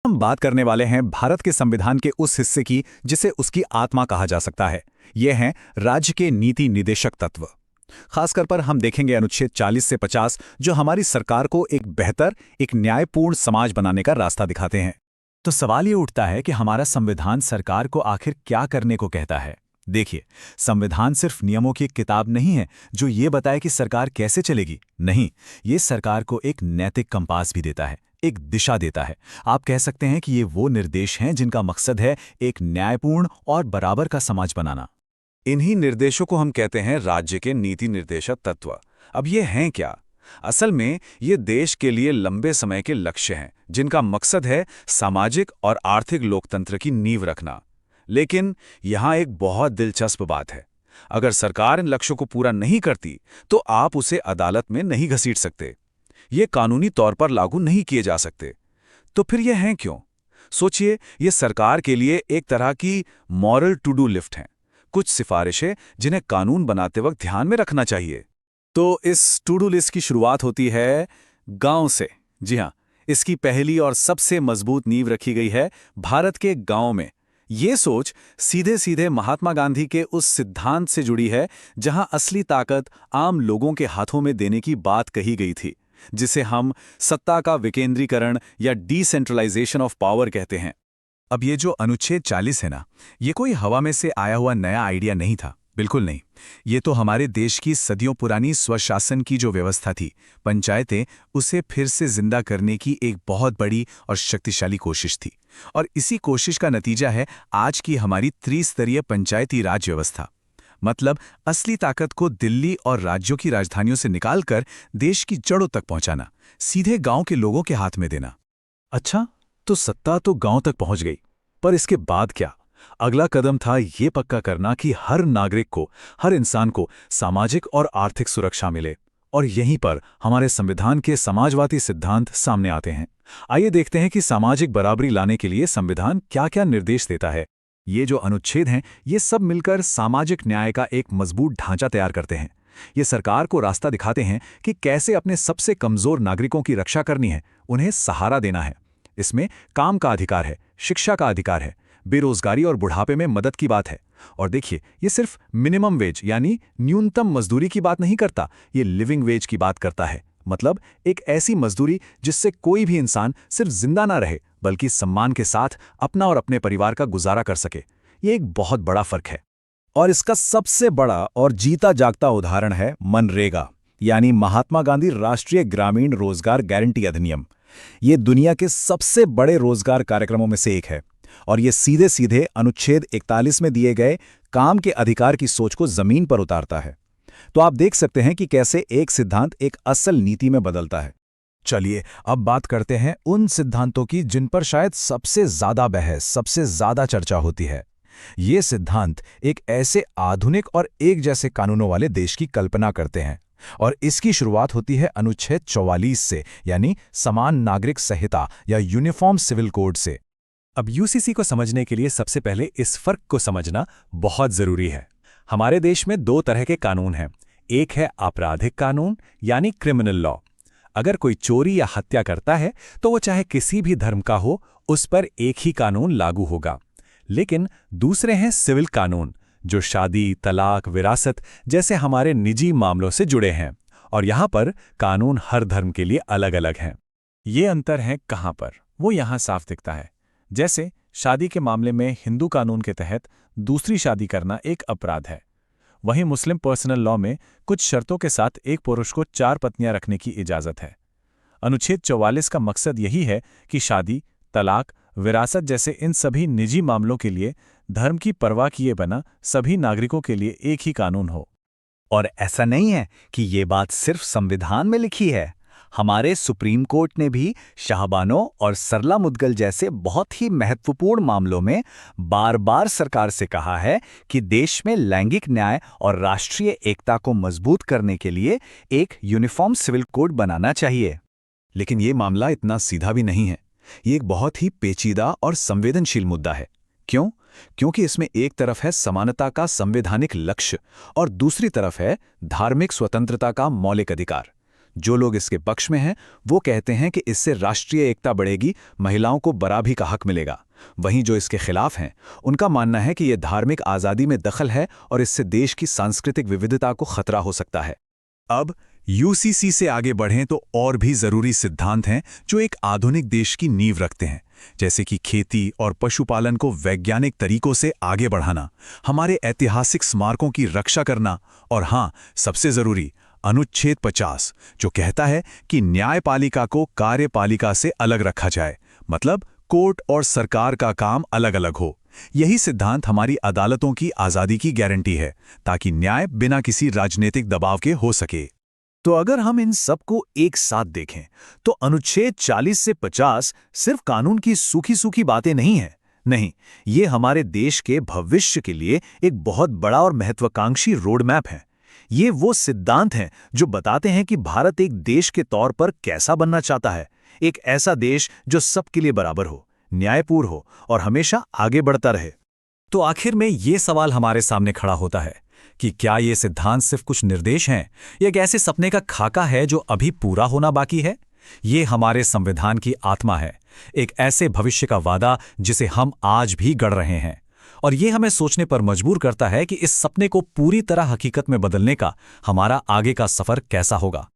हम बात करने वाले हैं भारत के संविधान के उस हिस्से की जिसे उसकी आत्मा कहा जा सकता है। ये हैं राज्य के नीति निदेशक तत्व। खासकर पर हम देखेंगे अनुच्छेद 40 से 50 जो हमारी सरकार को एक बेहतर, एक न्यायपूर्ण समाज बनाने का रास्ता दिखाते हैं। तो सवाल ये उठता है कि हमारा संविधान सरकार को आखिर क्या करने को कहता है। देखिए, संविधान सिर्फ नियमों की एक किताब नहीं है जो ये बताए कि सरकार कैसे चलेगी। नहीं, ये सरकार को एक नैतिक कंपास भी देता है, एक दिशा देता है। आप कह सकते हैं कि ये वो निर्देश हैं जिनका मकसद है एक न्यायपूर्ण और बराबर का समाज बनाना। इन्हीं निर्देशों को हम कहते हैं राज्य के नीति निर्देशक तत्व। अब ये हैं क्या? असल में ये देश के लिए लंबे समय के लक्ष्य हैं जिनका मकसद है सामाजिक और आर्थिक लोकतंत्र की नींव रखना। लेकिन यहाँ एक बहुत दिलचस्प बात है। अगर सरकार इन लक्ष्यों को पूरा नहीं करती तो आप उसे अदालत में नहीं घसीट सकते। ये कानूनी तौर पर लागू नहीं किए जा सकते। तो फिर ये हैं क्यों? सोचिए, ये सरकार के लिए एक तरह की मॉरल टू डू लिस्ट हैं, कुछ सिफारिशें जिन्हें कानून बनाते वक्त ध्यान में रखना चाहिए। तो इस टू डू लिस्ट की शुरुआत होती है गांव से। जी हाँ, इसकी पहली और सबसे मजबूत नींव रखी गई है भारत के गांव में। ये सोच सीधे सीधे महात्मा गांधी के उस सिद्धांत से जुड़ी है जहां असली ताकत आम लोगों के हाथों में देने की बात कही गई थी, जिसे हम सत्ता का विकेंद्रीकरण या डिसेंट्रलाइजेशन ऑफ पावर कहते हैं। अब ये जो अनुच्छेद 40 है ना, ये कोई हवा में से आया हुआ नया आइडिया नहीं था, बिल्कुल नहीं। ये तो हमारे देश की सदियों पुरानी स्वशासन की जो व्यवस्था थी, पंचायतें, उसे फिर से जिंदा करने की एक बहुत बड़ी और शक्तिशाली कोशिश थी। और इसी कोशिश का नतीजा है आज की हमारी त्रिस्तरीय पंचायती राज व्यवस्था। मतलब असली ताकत को दिल्ली और राज्यों की राजधानियों से निकालकर देश की जड़ों तक पहुंचाना, सीधे गांव के लोगों के हाथ में देना। अच्छा, तो सत्ता तो गांव तक पहुंच गई, पर इसके बाद क्या? अगला कदम था ये पक्का करना कि हर नागरिक को, हर इंसान को सामाजिक और आर्थिक सुरक्षा मिले। और यहीं पर हमारे संविधान के समाजवादी सिद्धांत सामने आते हैं। आइए देखते हैं कि सामाजिक बराबरी लाने के लिए संविधान क्या-क्या निर्देश देता है। ये जो अनुच्छेद हैं, ये सब मिलकर सामाजिक न्याय का एक मजबूत ढांचा तैयार करते हैं। ये सरकार को रास्ता दिखाते हैं कि कैसे अपने सबसे कमजोर नागरिकों की रक्षा करनी है, उन्हें सहारा देना है। इसमें काम का अधिकार है, शिक्षा का अधिकार है, बेरोजगारी और बुढ़ापे में मदद की बात है। और देखिए, ये सिर्फ मिनिमम वेज यानी न्यूनतम मजदूरी की बात नहीं करता, ये लिविंग वेज की बात करता है। मतलब एक ऐसी मजदूरी जिससे कोई भी इंसान सिर्फ जिंदा ना रहे बल्कि सम्मान के साथ अपना और अपने परिवार का गुजारा कर सके। ये एक बहुत बड़ा फर्क है। और इसका सबसे बड़ा और जीता जागता उदाहरण है मनरेगा, यानी महात्मा गांधी राष्ट्रीय ग्रामीण रोजगार गारंटी अधिनियम। ये दुनिया के सबसे बड़े रोजगार कार्यक्रमों में से एक है और ये सीधे सीधे अनुच्छेद 41 में दिए गए काम के अधिकार की सोच को जमीन पर उतारता है। तो आप देख सकते हैं कि कैसे एक सिद्धांत एक असल नीति में बदलता है। चलिए अब बात करते हैं उन सिद्धांतों की जिन पर शायद सबसे ज्यादा बहस, सबसे ज्यादा चर्चा होती है। ये सिद्धांत एक ऐसे आधुनिक और एक जैसे कानूनों वाले देश की कल्पना करते हैं और इसकी शुरुआत होती है अनुच्छेद 44 से, यानी समान नागरिक संहिता या यूनिफॉर्म सिविल कोड से। अब यूसीसी को समझने के लिए सबसे पहले इस फर्क को समझना बहुत जरूरी है। हमारे देश में दो तरह के कानून हैं। एक है आपराधिक कानून यानी क्रिमिनल लॉ। अगर कोई चोरी या हत्या करता है तो वो चाहे किसी भी धर्म का हो, उस पर एक ही कानून लागू होगा। लेकिन दूसरे हैं सिविल कानून, जो शादी, तलाक, विरासत जैसे हमारे निजी मामलों से जुड़े हैं। और यहाँ पर कानून हर धर्म के लिए अलग अलग हैं। ये अंतर है कहाँ पर? वो यहाँ साफ दिखता है। जैसे शादी के मामले में हिंदू कानून के तहत दूसरी शादी करना एक अपराध है। वहीं मुस्लिम पर्सनल लॉ में कुछ शर्तों के साथ एक पुरुष को 4 पत्नियां रखने की इजाजत है। अनुच्छेद 44 का मकसद यही है कि शादी, तलाक, विरासत जैसे इन सभी निजी मामलों के लिए धर्म की परवाह किए बिना सभी नागरिकों के लिए एक ही कानून हो। और ऐसा नहीं है कि ये बात सिर्फ संविधान में लिखी है। हमारे सुप्रीम कोर्ट ने भी शाहबानो और सरला मुदगल जैसे बहुत ही महत्वपूर्ण मामलों में बार बार सरकार से कहा है कि देश में लैंगिक न्याय और राष्ट्रीय एकता को मजबूत करने के लिए एक यूनिफॉर्म सिविल कोड बनाना चाहिए। लेकिन ये मामला इतना सीधा भी नहीं है। ये एक बहुत ही पेचीदा और संवेदनशील मुद्दा है। क्यों? क्योंकि इसमें एक तरफ है समानता का संवैधानिक लक्ष्य और दूसरी तरफ है धार्मिक स्वतंत्रता का मौलिक अधिकार। जो लोग इसके पक्ष में हैं वो कहते हैं कि इससे राष्ट्रीय एकता बढ़ेगी, महिलाओं को बराबरी का हक मिलेगा। वहीं जो इसके खिलाफ हैं उनका मानना है कि यह धार्मिक आज़ादी में दखल है और इससे देश की सांस्कृतिक विविधता को खतरा हो सकता है। अब यूसीसी से आगे बढ़ें तो और भी जरूरी सिद्धांत हैं जो एक आधुनिक देश की नींव रखते हैं, जैसे कि खेती और पशुपालन को वैज्ञानिक तरीकों से आगे बढ़ाना, हमारे ऐतिहासिक स्मारकों की रक्षा करना और हाँ, सबसे जरूरी अनुच्छेद 50 जो कहता है कि न्यायपालिका को कार्यपालिका से अलग रखा जाए, मतलब कोर्ट और सरकार का काम अलग अलग हो। यही सिद्धांत हमारी अदालतों की आज़ादी की गारंटी है, ताकि न्याय बिना किसी राजनीतिक दबाव के हो सके। तो अगर हम इन सब को एक साथ देखें तो अनुच्छेद 40 से 50 सिर्फ कानून की सूखी सूखी बातें नहीं हैं। नहीं, ये हमारे देश के भविष्य के लिए एक बहुत बड़ा और महत्वाकांक्षी रोड मैप है। ये वो सिद्धांत हैं जो बताते हैं कि भारत एक देश के तौर पर कैसा बनना चाहता है, एक ऐसा देश जो सबके लिए बराबर हो, न्यायपूर्ण हो और हमेशा आगे बढ़ता रहे। तो आखिर में ये सवाल हमारे सामने खड़ा होता है कि क्या ये सिद्धांत सिर्फ कुछ निर्देश हैं या एक ऐसे सपने का खाका है जो अभी पूरा होना बाकी है? ये हमारे संविधान की आत्मा है, एक ऐसे भविष्य का वादा जिसे हम आज भी गढ़ रहे हैं। और ये हमें सोचने पर मजबूर करता है कि इस सपने को पूरी तरह हकीकत में बदलने का हमारा आगे का सफर कैसा होगा।